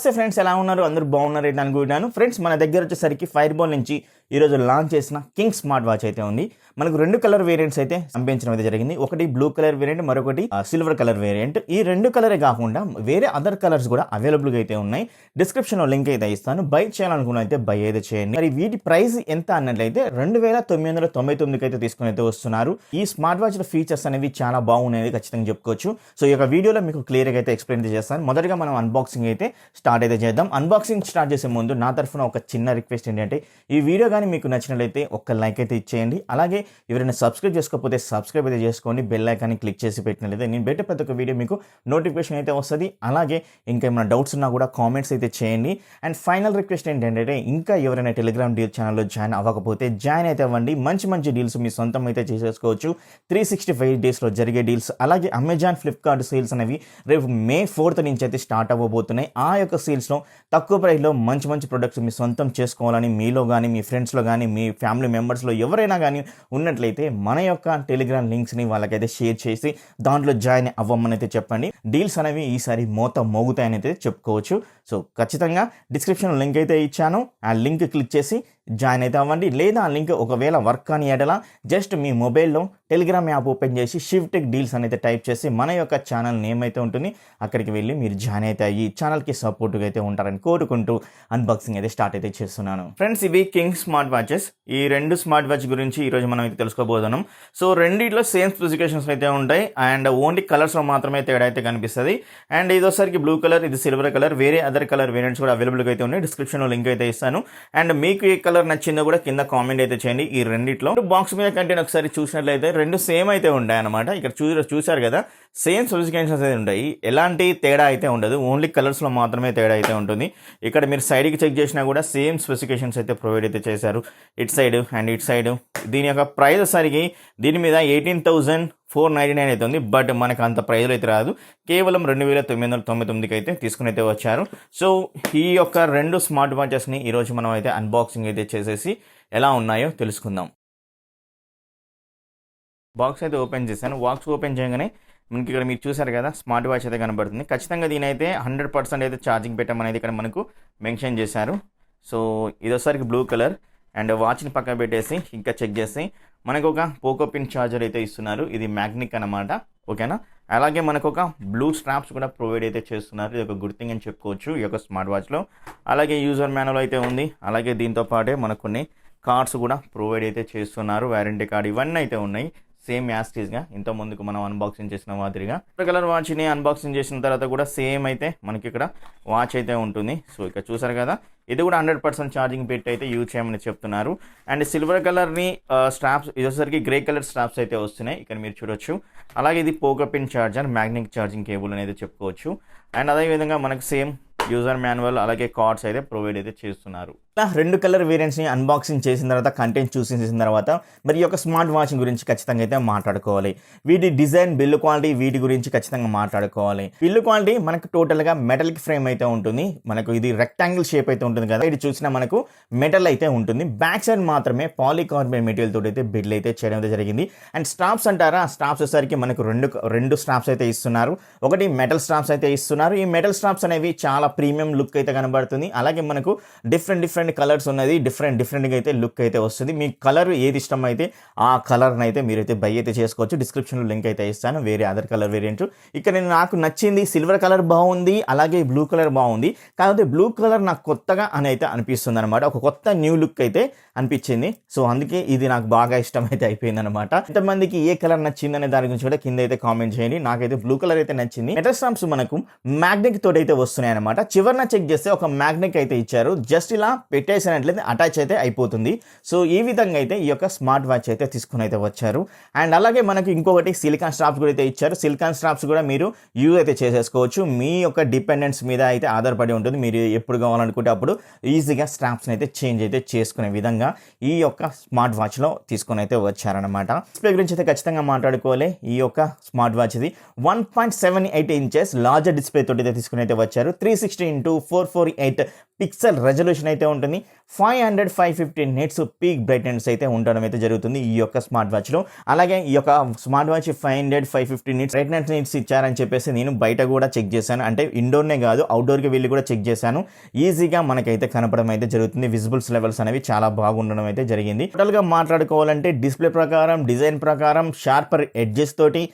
నమస్తే ఫ్రెండ్స్, ఎలా ఉన్నారు? అందరూ బాగున్నారు అని అనుకుంటున్నాను. ఫ్రెండ్స్, మన దగ్గర వచ్చేసరికి ఫైర్ బోల్ట్ నుంచి ఈరోజు లాంచ్ చేసిన కింగ్ స్మార్ట్ వాచ్ అయితే ఉంది. మనకు రెండు కలర్ వేరియంట్స్ అయితే పంపించడం అయితే జరిగింది. ఒకటి బ్లూ కలర్ వేరియంట్, మరొకటి సిల్వర్ కలర్ వేరియంట్. ఈ రెండు కలరే కాకుండా వేరే అదర్ కలర్స్ కూడా అవైలబుల్గా అయితే ఉన్నాయి. డిస్క్రిప్షన్ లో లింక్ అయితే ఇస్తాను. బై చేయాలనుకున్న అయితే బై అయితే చేయండి. మరి వీటి ప్రైస్ ఎంత అన్నట్లయితే 2999కి అయితే తీసుకుని అయితే వస్తున్నారు. ఈ స్మార్ట్ వాచ్ ఫీచర్స్ అనేవి చాలా బాగున్నాయి, ఖచ్చితంగా చెప్పుకోవచ్చు. సో ఈ యొక్క వీడియోలో మీకు క్లియర్ గా అయితే ఎక్స్ప్లెయిన్ చేస్తాను. మొదటిగా మనం అన్బాక్సింగ్ అయితే స్టార్ట్ అయితే చేద్దాం. అన్బాక్సింగ్ స్టార్ట్ చేసే ముందు నా తరఫున ఒక చిన్న రిక్వెస్ట్ ఏంటంటే, ఈ వీడియో కానీ మీకు నచ్చినట్లయితే ఒక్క లైక్ అయితే ఇచ్చేయండి. అలాగే ఎవరైనా సబ్స్క్రైబ్ చేసుకోకపోతే సబ్స్క్రైబ్ అయితే చేసుకోండి. బెల్ ఐకాన్ని క్లిక్ చేసి పెట్టినట్లయితే నేను పెట్టే ప్రతి ఒక్క వీడియో మీకు నోటిఫికేషన్ అయితే వస్తుంది. అలాగే ఇంకా ఏమైనా డౌట్స్ ఉన్నా కూడా కామెంట్స్ అయితే చేయండి. అండ్ ఫైనల్ రిక్వెస్ట్ ఏంటంటే, ఇంకా ఎవరైనా టెలిగ్రామ్ డీల్ ఛానల్లో జాయిన్ అవ్వకపోతే జాయిన్ అయితే అవ్వండి. మంచి మంచి డీల్స్ మీ సొంతం అయితే చేసేసుకోవచ్చు. 365 డేస్లో జరిగే డీల్స్, అలాగే అమెజాన్, ఫ్లిప్కార్ట్ సేల్స్ అనేవి రేపు May 4th నుంచి అయితే స్టార్ట్ అవ్వబోతున్నాయి. ఆ యొక్క సేల్స్లో తక్కువ ప్రైస్లో మంచి మంచి ప్రొడక్ట్స్ మీ సొంతం చేసుకోవాలని మీలో కానీ, మీ ఫ్రెండ్స్లో కానీ, మీ ఫ్యామిలీ మెంబర్స్లో ఎవరైనా కానీ ఉన్నట్లయితే మన యొక్క టెలిగ్రామ్ లింక్స్ని వాళ్ళకైతే షేర్ చేసి దాంట్లో జాయిన్ అవ్వమని అయితే చెప్పండి. డీల్స్ అనేవి ఈసారి మోగుతాయని అయితే చెప్పుకోవచ్చు. సో ఖచ్చితంగా డిస్క్రిప్షన్ లింక్ అయితే ఇచ్చాను. ఆ లింక్ క్లిక్ చేసి జాయిన్ అయితే అవ్వండి. లేదా ఆ లింక్ ఒకవేళ వర్క్ అని ఎడలా జస్ట్ మీ మొబైల్లో టెలిగ్రామ్ యాప్ ఓపెన్ చేసి షివ్టెక్ డీల్స్ అనేది టైప్ చేసి మన యొక్క ఛానల్ నేమ్ అయితే ఉంటుంది, అక్కడికి వెళ్ళి మీరు జాయిన్ అయితే అయ్యి ఛానల్కి సపోర్ట్గా అయితే ఉంటారని కోరుకుంటూ అన్బాక్సింగ్ అయితే స్టార్ట్ అయితే చేస్తున్నాను. ఫ్రెండ్స్, ఇవి కింగ్ స్మార్ట్ వాచెస్. ఈ రెండు స్మార్ట్ వాచ్ గురించి ఈరోజు మనం అయితే తెలుసుకోబోతున్నాం. సో రెండిట్లో సేమ్ స్పెసిఫికేషన్స్ అయితే ఉంటాయి అండ్ ఓన్లీ కలర్స్లో మాత్రమే తేడా అయితే కనిపిస్తుంది. అండ్ ఇది వచ్చరికి బ్లూ కలర్, ఇది సిల్వర్ కలర్. వేరే అదర్ కలర్ వేరియంట్స్ కూడా అవైలబుల్గా అయితే ఉన్నాయి. డిస్క్రిప్షన్లో లింక్ అయితే ఇస్తాను. అండ్ మీకు ఏ కలర్ నచ్చిందో కూడా కింద కామెంట్ అయితే చేయండి. ఈ రెండిట్లో బాక్స్ మీద కంటెంట్ ఒకసారి చూసినట్లయితే రెండు సేమ్ అయితే ఉంటాయి అనమాట. ఇక్కడ చూసారు కదా, సేమ్ స్పెసిఫికేషన్స్ అయితే ఉంటాయి. ఎలాంటి తేడా అయితే ఉండదు, ఓన్లీ కలర్స్లో మాత్రమే తేడా అయితే ఉంటుంది. ఇక్కడ మీరు సైడ్కి చెక్ చేసినా కూడా సేమ్ స్పెసిఫికేషన్స్ అయితే ప్రొవైడ్ అయితే చేశారు, ఇటు సైడ్ అండ్ ఇటు సైడ్. దీని యొక్క ప్రైస్ వచ్చరికి దీని మీద 18,499 అయితే ఉంది. బట్ మనకు అంత ప్రైజ్లో అయితే రాదు, కేవలం 2,999కి అయితే తీసుకుని అయితే వచ్చారు. సో ఈ యొక్క రెండు స్మార్ట్ వాచెస్ని ఈరోజు మనం అయితే అన్బాక్సింగ్ అయితే చేసేసి ఎలా ఉన్నాయో తెలుసుకుందాం. బాక్స్ అయితే ఓపెన్ చేశాను. బాక్స్ ఓపెన్ చేయగానే మనకి ఇక్కడ మీరు చూసారు కదా, స్మార్ట్ వాచ్ అయితే కనబడుతుంది. ఖచ్చితంగా దీని అయితే 100% అయితే ఛార్జింగ్ పెట్టమనేది ఇక్కడ మనకు మెన్షన్ చేశారు. సో ఇది వచ్చరికి బ్లూ కలర్. అండ్ వాచ్ని పక్కన పెట్టేసి ఇంకా చెక్ చేసి మనకు ఒక పోకో పిన్ ఛార్జర్ అయితే ఇస్తున్నారు. ఇది మ్యాగ్నిక్ అన్నమాట, ఓకేనా. అలాగే మనకు ఒక బ్లూ స్ట్రాప్స్ కూడా ప్రొవైడ్ అయితే చేస్తున్నారు. ఇది ఒక గుడ్ థింగ్ అని చెప్పుకోవచ్చు ఈ యొక్క స్మార్ట్ వాచ్లో. అలాగే యూజర్ మాన్యువల్ అయితే ఉంది. అలాగే దీంతో పాటే మనకు కొన్ని కార్డ్స్ కూడా ప్రొవైడ్ అయితే చేస్తున్నారు, వారంటీ కార్డ్ ఇవన్నీ అయితే ఉన్నాయి. సేమ్ యాస్టీస్గా ఇంత ముందుకు మనం అన్బాక్సింగ్ చేసిన మాదిరిగా కలర్ వాచ్ని అన్బాక్సింగ్ చేసిన తర్వాత కూడా సేమ్ అయితే మనకి ఇక్కడ వాచ్ అయితే ఉంటుంది. సో ఇక్కడ చూసారు కదా, ఇది కూడా 100% ఛార్జింగ్ పెట్టి అయితే యూజ్ చేయమని చెప్తున్నారు. అండ్ సిల్వర్ కలర్ని స్ట్రాప్స్, ఇది వచ్చేసరికి గ్రే కలర్ స్ట్రాప్స్ అయితే వస్తున్నాయి, ఇక్కడ మీరు చూడొచ్చు. అలాగే ఇది Poco pin charger, magnetic charging cable అనేది చెప్పుకోవచ్చు. అండ్ అదేవిధంగా మనకు సేమ్ యూజర్ మాన్యువల్ అలాగే కార్డ్స్ అయితే ప్రొవైడ్ అయితే చేస్తున్నారు. రెండు కలర్ వేరియంట్స్ని అన్బాక్సింగ్ చేసిన తర్వాత, కంటెంట్ చూసిన తర్వాత మరి ఈ యొక్క స్మార్ట్ వాచ్ గురించి ఖచ్చితంగా అయితే మాట్లాడుకోవాలి. వీటి డిజైన్, బిల్డ్ క్వాలిటీ, వీటి గురించి ఖచ్చితంగా మాట్లాడుకోవాలి. బిల్డ్ క్వాలిటీ మనకు టోటల్గా మెటల్కి ఫ్రేమ్ అయితే ఉంటుంది. మనకు ఇది రెక్టాంగిల్ షేప్ అయితే ఉంటుంది కదా, ఇది చూసినా మనకు మెటల్ అయితే ఉంటుంది. బ్యాక్ సైడ్ మాత్రమే పాలికార్బోనేట్ మెటీరియల్ తోటి అయితే బిల్డ్ అయితే చేయడం అయితే జరిగింది. అండ్ స్ట్రాప్స్ అంటారా, స్ట్రాప్స్ వచ్చేసరికి మనకు రెండు స్ట్రాప్స్ అయితే ఇస్తున్నారు. ఒకటి మెటల్ స్ట్రాప్స్ అయితే ఇస్తున్నారు. ఈ మెటల్ స్ట్రాప్స్ అనేవి చాలా ప్రీమియం లుక్ అయితే కనబడుతుంది. అలాగే మనకు డిఫరెంట్ కలర్స్ ఉన్నది, డిఫరెంట్గా అయితే లుక్ అయితే వస్తుంది. మీ కలర్ ఏది ఇష్టం అయితే ఆ కలర్ని అయితే మీరైతే బై అయితే చేసుకోవచ్చు. డిస్క్రిప్షన్లో లింక్ అయితే ఇస్తాను. వేరే అదర్ కలర్ వేరియంట్ ఇక్కడ నాకు నచ్చింది సిల్వర్ కలర్ బాగుంది, అలాగే బ్లూ కలర్ బాగుంది. కాకపోతే బ్లూ కలర్ నాకు కొత్తగా అని అయితే అనిపిస్తుంది అనమాట, ఒక కొత్త న్యూ లుక్ అయితే అనిపించింది. సో అందుకే ఇది నాకు బాగా ఇష్టం అయితే అయిపోయింది అనమాట. ఎంతమందికి ఏ కలర్ నచ్చింది అనే దాని గురించి కూడా కింద అయితే కామెంట్ చేయండి. నాకైతే బ్లూ కలర్ అయితే నచ్చింది. మెటల్ స్టాంప్స్ మనకు మ్యాగ్నెట్ తోటి అయితే వస్తున్నాయి అనమాట. చివరిన చెక్ చేస్తే ఒక మ్యాగ్నెట్ అయితే ఇచ్చారు, జస్ట్ ఇలా పెట్టేసినట్లయితే అటాచ్ అయితే అయిపోతుంది. సో ఈ విధంగా అయితే ఈ యొక్క స్మార్ట్ వాచ్ అయితే తీసుకుని అయితే వచ్చారు. అండ్ అలాగే మనకు ఇంకొకటి సిలికాన్ స్ట్రాప్స్ కూడా అయితే ఇచ్చారు. సిలికాన్ స్ట్రాప్స్ కూడా మీరు యూజ్ అయితే చేసేసుకోవచ్చు. మీ యొక్క డిపెండెన్స్ మీద అయితే ఆధారపడి ఉంటుంది. మీరు ఎప్పుడు కావాలనుకుంటే అప్పుడు ఈజీగా స్ట్రాప్స్ని అయితే చేంజ్ అయితే చేసుకునే విధంగా ఈ యొక్క స్మార్ట్ వాచ్లో తీసుకుని అయితే వచ్చారనమాట. డిస్ప్లే గురించి అయితే ఖచ్చితంగా మాట్లాడుకోవాలి. ఈ యొక్క స్మార్ట్ వాచ్ ఇది 1.78 ఇంచెస్ లార్జర్ డిస్ప్లే తోటి అయితే తీసుకుని అయితే వచ్చారు. 360x448 పిక్సెల్ రెజల్యూషన్ అయితే ఉంటుంది. 550 నిట్స్ పీక్ బ్రైట్నెస్ అయితే ఉండడం అయితే జరుగుతుంది ఈ యొక్క స్మార్ట్ వాచ్లో. అలాగే ఈ యొక్క smart watch 550 nits brightness nits ఇచ్చారని చెప్పేసి నేను బయట కూడా చెక్ చేశాను. అంటే ఇండోర్నే కాదు అవుట్డోర్కి వెళ్ళి కూడా చెక్ చేశాను. ఈజీగా మనకైతే కనపడడం అయితే జరుగుతుంది. విజిబుల్స్ లెవెల్స్ అనేవి చాలా బాగుండడం అయితే జరిగింది. టోటల్గా మాట్లాడుకోవాలంటే డిస్ప్లే ప్రకారం, డిజైన్ ప్రకారం, షార్పర్ ఎడ్జెస్ తోటి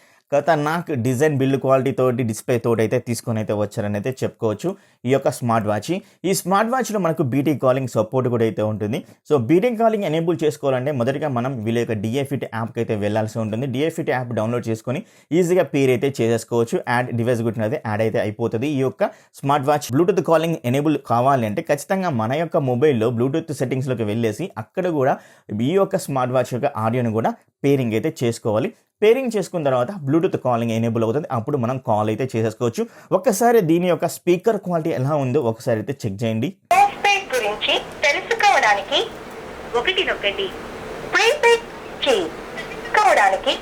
నాకు డిజైన్ బిల్డ్ క్వాలిటీ తోటి డిస్ప్లే తోటి అయితే తీసుకొని అయితే వచ్చారని అయితే చెప్పుకోవచ్చు ఈ యొక్క స్మార్ట్ వాచ్. ఈ స్మార్ట్ వాచ్లో మనకు బీటీ కాలింగ్ సపోర్ట్ కూడా అయితే ఉంటుంది. సో బీటీ కాలింగ్ ఎనేబుల్ చేసుకోవాలంటే మొదటిగా మనం వీళ్ళ యొక్క డిఐఫిట్ యాప్కి అయితే వెళ్ళాల్సి ఉంటుంది. డిఐఫిట్ యాప్ డౌన్లోడ్ చేసుకొని ఈజీగా పేర్ అయితే చేసేసుకోవచ్చు. యాడ్ డివైస్ గురించి యాడ్ అయితే అయిపోతుంది. ఈ యొక్క smart watch Bluetooth calling enable కావాలి అంటే ఖచ్చితంగా మన యొక్క మొబైల్లో బ్లూటూత్ సెట్టింగ్స్లోకి వెళ్ళేసి అక్కడ కూడా ఈ యొక్క స్మార్ట్ వాచ్ యొక్క ఆడియోని కూడా పేరింగ్ అయితే చేసుకోవాలి. పేరింగ్ చేసుకున్న తర్వాత బ్లూటూత్ కాలింగ్ ఎనేబుల్ అవుతుంది. అప్పుడు మనం కాల్ అయితే చేసేసుకోవచ్చు. ఒక్కసారి దీని యొక్క స్పీకర్ క్వాలిటీ ఎలా ఉందో ఒకసారి అయితే చెక్ చేయండి. గురించి తెలుసుకోవడానికి 1 నొక్కండి. ప్రీపెయిడ్ చేసుకోవడానికి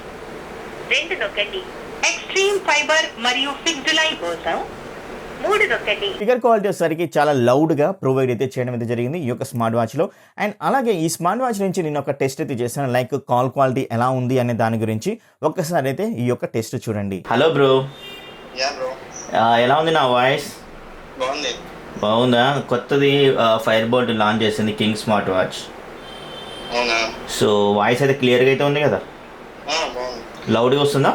2 నొక్కండి. ఎక్స్ట్రీమ్ ఫైబర్ మరియు ఫిక్స్డ్ లైన్ కోసం 3 నొక్కండి. స్పీకర్ క్వాలిటీ వచ్చేసరికి చాలా లౌడ్గా ప్రొవైడ్ అయితే చేయడం అయితే జరిగింది ఈ యొక్క స్మార్ట్ వాచ్లో. అండ్ అలాగే ఈ స్మార్ట్ వాచ్ నుంచి నేను ఒక టెస్ట్ అయితే చేశాను. లైక్ కాల్ క్వాలిటీ ఎలా ఉంది అనే దాని గురించి ఒక్కసారి అయితే ఈ యొక్క టెస్ట్ చూడండి. హలో బ్రో, ఎలా ఉంది నా వాయిస్? బాగుందా? కొత్తది ఫైర్ బోల్ట్ లాంచ్ చేసింది king smart watch. So voice అయితే క్లియర్గా అయితే ఉంది కదా? లౌడ్గా వస్తుందా?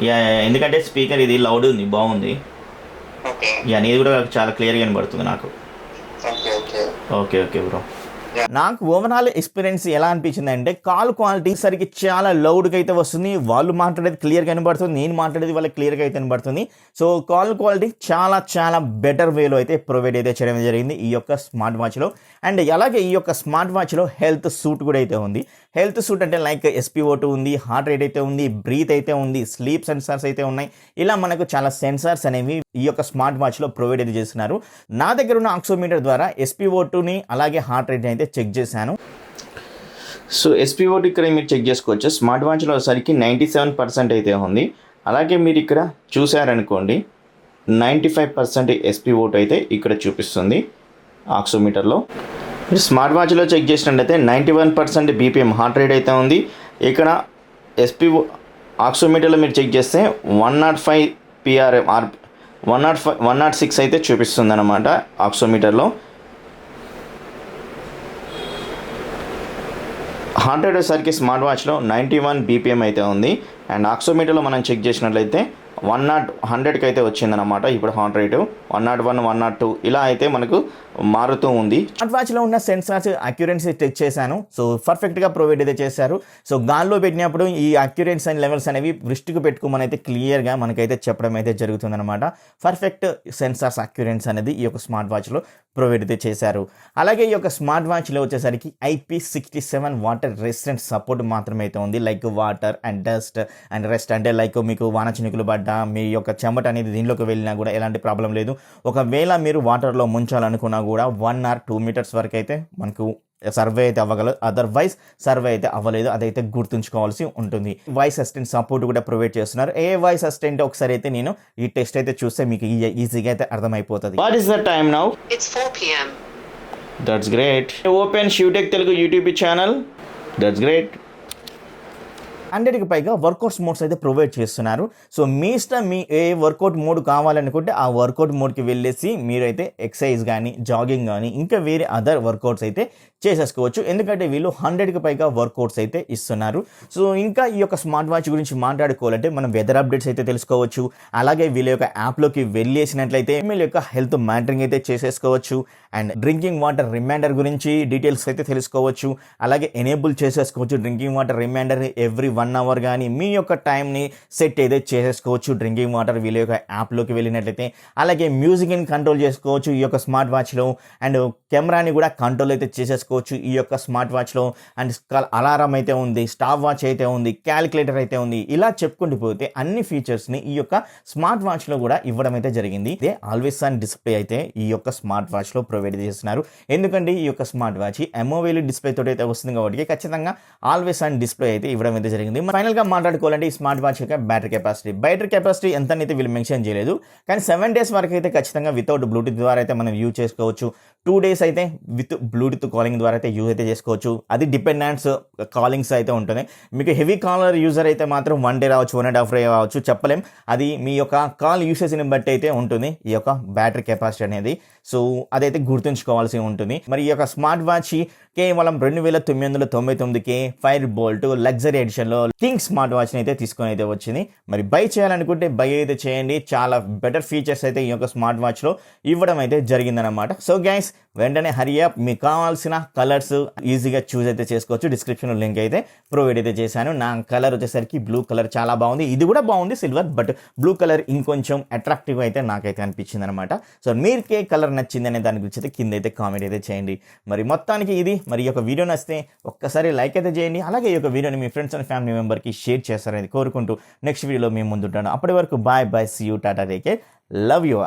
యా, ఎందుకంటే స్పీకర్ ఇది లౌడ్ ఉంది, బాగుంది. యా, నీది కూడా చాలా క్లియర్గా వినబడుతుంది నాకు. Okay bro. నాకు ఓవరాల్ ఎక్స్పీరియన్స్ ఎలా అనిపించింది అంటే కాల్ క్వాలిటీ సరికి చాలా లౌడ్గా అయితే వస్తుంది. వాళ్ళు మాట్లాడేది క్లియర్గా వినబడుతుంది, నేను మాట్లాడేది వాళ్ళకి క్లియర్గా అయితే వినబడుతుంది. సో కాల్ క్వాలిటీ చాలా బెటర్ వేలో అయితే ప్రొవైడ్ అయితే చేయడం జరిగింది ఈ యొక్క స్మార్ట్ వాచ్లో. అండ్ అలాగే ఈ యొక్క స్మార్ట్ వాచ్లో హెల్త్ సూట్ కూడా అయితే ఉంది. హెల్త్ సూట్ అంటే లైక్ SpO2 ఉంది, హార్ట్ రేట్ అయితే ఉంది, బ్రీత్ అయితే ఉంది, స్లీప్ సెన్సార్స్ అయితే ఉన్నాయి. ఇలా మనకు చాలా సెన్సార్స్ అనేవి ఈ యొక్క స్మార్ట్ వాచ్లో ప్రొవైడ్ అయితే చేస్తున్నారు. నా దగ్గర ఉన్న ఆక్సిమీటర్ ద్వారా SpO2ని అలాగే హార్ట్ రేట్ని అయితే చెక్ చేశాను. సో SpO2 ఇక్కడ మీరు చెక్ చేసుకోవచ్చు. స్మార్ట్ వాచ్లో సరికి 97% అయితే ఉంది. అలాగే మీరు ఇక్కడ చూసారనుకోండి 95% SpO2 అయితే ఇక్కడ చూపిస్తుంది ఆక్సిమీటర్లో. మీరు స్మార్ట్ వాచ్లో చెక్ చేసినట్లయితే 91% BPM హార్ట్ రేట్ అయితే ఉంది. ఇక్కడ ఆక్సిమీటర్లో మీరు చెక్ చేస్తే 105 PRM 106 అయితే చూపిస్తుంది అన్నమాట ఆక్సిమీటర్లో. హార్ట్ రేట్ వచ్చేసరికి స్మార్ట్ వాచ్లో 91 BPM అయితే ఉంది. అండ్ ఆక్సిమీటర్లో మనం చెక్ చేసినట్లయితే 100కి అయితే వచ్చిందనమాట. ఇప్పుడు హార్ట్ రేటు 101, 102 ఇలా అయితే మనకు మారుతూ ఉంది. స్మార్ట్ వాచ్లో ఉన్న సెన్సార్స్ అక్యురెన్సీ చెక్ చేశాను. సో పర్ఫెక్ట్గా ప్రొవైడ్ అయితే చేశారు. సో గాల్లో పెట్టినప్పుడు ఈ అక్యురెన్సీ అండ్ లెవెల్స్ అనేవి వృష్టికి పెట్టుకోమని అయితే క్లియర్గా మనకైతే చెప్పడం అయితే జరుగుతుందన్నమాట. పర్ఫెక్ట్ సెన్సార్స్ అక్యురెన్సీ అనేది ఈ యొక్క స్మార్ట్ వాచ్లో ప్రొవైడ్ అయితే చేశారు. అలాగే ఈ యొక్క స్మార్ట్ వాచ్లో వచ్చేసరికి IP67 వాటర్ రెసిస్టెంట్ సపోర్ట్ మాత్రమే అయితే ఉంది. Like water and dust and rest అంటే లైక్ మీకు వాన చినుకులు పడ్డా మీ యొక్క చెమట అనేది దీనిలోకి వెళ్ళినా కూడా ఎలాంటి ప్రాబ్లం లేదు. ఒకవేళ మీరు వాటర్లో ముంచాలనుకున్నా కూడా 1 or 2 మీటర్స్ వరకు అయితే మనకు సర్వే అయితే అవ్వగలదు. అదర్వైజ్ సర్వే అయితే అవ్వలేదు, అదైతే గుర్తుంచుకోవాల్సి ఉంటుంది. వాయిస్ అసిస్టెంట్ సపోర్ట్ కూడా ప్రొవైడ్ చేస్తున్నారు. ఏ వాయిస్ అసిస్టెంట్ ఒకసారి అయితే నేను ఈ టెస్ట్ అయితే చూస్తే మీకు ఈజీగా అయితే అర్థమైపోతుంది. What is the time now? It's 4 p.m. That's great. Open షివ్టెక్ Telugu YouTube channel. That's great. 100కి పైగా వర్కౌట్స్ మోడ్స్ అయితే ప్రొవైడ్ చేస్తున్నారు. సో మీ ఇష్టం, మీ ఏ వర్కౌట్ మోడ్ కావాలనుకుంటే ఆ వర్కౌట్ మోడ్కి వెళ్ళేసి మీరైతే ఎక్సర్సైజ్ కానీ, జాగింగ్ కానీ, ఇంకా వేరే అదర్ వర్కౌట్స్ అయితే చేసేసుకోవచ్చు. ఎందుకంటే వీళ్ళు 100కి పైగా వర్కౌట్స్ అయితే ఇస్తున్నారు. సో ఇంకా ఈ యొక్క స్మార్ట్ వాచ్ గురించి మాట్లాడుకోవాలంటే మనం వెదర్ అప్డేట్స్ అయితే తెలుసుకోవచ్చు. అలాగే వీళ్ళ యొక్క యాప్లోకి వెళ్ళేసినట్లయితే వీళ్ళ యొక్క హెల్త్ మానిటరింగ్ అయితే చేసేసుకోవచ్చు. అండ్ డ్రింకింగ్ వాటర్ రిమైండర్ గురించి డీటెయిల్స్ అయితే తెలుసుకోవచ్చు. అలాగే ఎనేబుల్ చేసేసుకోవచ్చు drinking water reminder every 1 hour కానీ మీ యొక్క టైంని సెట్ అయితే చేసేసుకోవచ్చు డ్రింకింగ్ వాటర్ వీళ్ళ యొక్క యాప్లోకి వెళ్ళినట్లయితే. అలాగే మ్యూజిక్ని కంట్రోల్ చేసుకోవచ్చు ఈ యొక్క స్మార్ట్ వాచ్లో. అండ్ కెమెరాని కూడా కంట్రోల్ అయితే చేసేసుకోవచ్చు ఈ యొక్క స్మార్ట్ వాచ్లో. అండ్ అలారం అయితే ఉంది, స్టాప్ వాచ్ అయితే ఉంది, క్యాలిక్యులేటర్ అయితే ఉంది. ఇలా చెప్పుకుంటూ పోతే అన్ని ఫీచర్స్ని ఈ యొక్క స్మార్ట్ వాచ్లో కూడా ఇవ్వడం అయితే జరిగింది. ఇదే ఆల్వేస్ ఆన్ డిస్ప్లే అయితే ఈ యొక్క స్మార్ట్ వాచ్లో ప్రొవైడ్ చేస్తున్నారు. ఎందుకంటే ఈ యొక్క స్మార్ట్ వాచ్ AMOLED డిస్ప్లే తోటి అయితే వస్తుంది కాబట్టి ఖచ్చితంగా ఆల్వేస్ ఆన్ డిస్ప్లే అయితే ఇవ్వడం అయితే జరిగింది. జరిగింది. ఫైనల్ గా మాట్లాడుకోవాలంటే ఈ స్మార్ట్ వాచ్ యొక్క బ్యాటరీ కెపాసిటీ ఎంత అయితే వీళ్ళు మెన్షన్ చేయలేదు, కానీ 7 days వరకు అయితే ఖచ్చితంగా వితౌట్ బ్లూటూత్ ద్వారా అయితే మనం యూజ్ చేసుకోవచ్చు. 2 days అయితే విత్ బ్లూటూత్ కాలింగ్ ద్వారా అయితే యూజ్ అయితే చేసుకోవచ్చు. అది డిపెండెన్స్ కాలింగ్స్ అయితే ఉంటుంది. మీకు హెవీ కాలర్ యూజర్ అయితే మాత్రం 1 day రావచ్చు, 1.5 day రావచ్చు, చెప్పలేం. అది మీ యొక్క కాల్ యూసేజ్ని బట్టి అయితే ఉంటుంది ఈ యొక్క బ్యాటరీ కెపాసిటీ అనేది. సో అదైతే గుర్తుంచుకోవాల్సి ఉంటుంది. మరి ఈ యొక్క స్మార్ట్ వాచ్ కేవలం 2999కే ఫైర్ బోల్ట్ లగ్జరీ ఎడిషన్లో కింగ్ స్మార్ట్ వాచ్ని అయితే తీసుకొని అయితే వచ్చింది. మరి బై చేయాలనుకుంటే బై అయితే చేయండి. చాలా బెటర్ ఫీచర్స్ అయితే ఈ యొక్క స్మార్ట్ వాచ్లో ఇవ్వడం అయితే జరిగిందనమాట. సో గైస్, వెంటనే హరి అప్. మీకు కావాల్సిన కలర్స్ ఈజీగా చూస్ అయితే చేసుకోవచ్చు. డిస్క్రిప్షన్లో లింక్ అయితే ప్రొవైడ్ అయితే చేశాను. నా కలర్ వచ్చేసరికి బ్లూ కలర్ చాలా బాగుంది. ఇది కూడా బాగుంది సిల్వర్, బట్ బ్లూ కలర్ ఇంకొంచెం అట్రాక్టివ్ అయితే నాకైతే అనిపించింది అనమాట. సో మీకే కలర్ నచ్చింది అనే దాని గురించి అయితే కింద అయితే కామెంట్ అయితే చేయండి. మరి మొత్తానికి ఇది. మరి ఈ యొక్క వీడియో నచ్చితే ఒక్కసారి లైక్ అయితే చేయండి. అలాగే ఈ యొక్క వీడియోని మీ ఫ్రెండ్స్ అండ్ ఫ్యామిలీ మెంబర్కి షేర్ చేస్తారని కోరుకుంటూ నెక్స్ట్ వీడియోలో మేము ముందుంటాను. అప్పటి వరకు bye, see you, tata, take care, love you.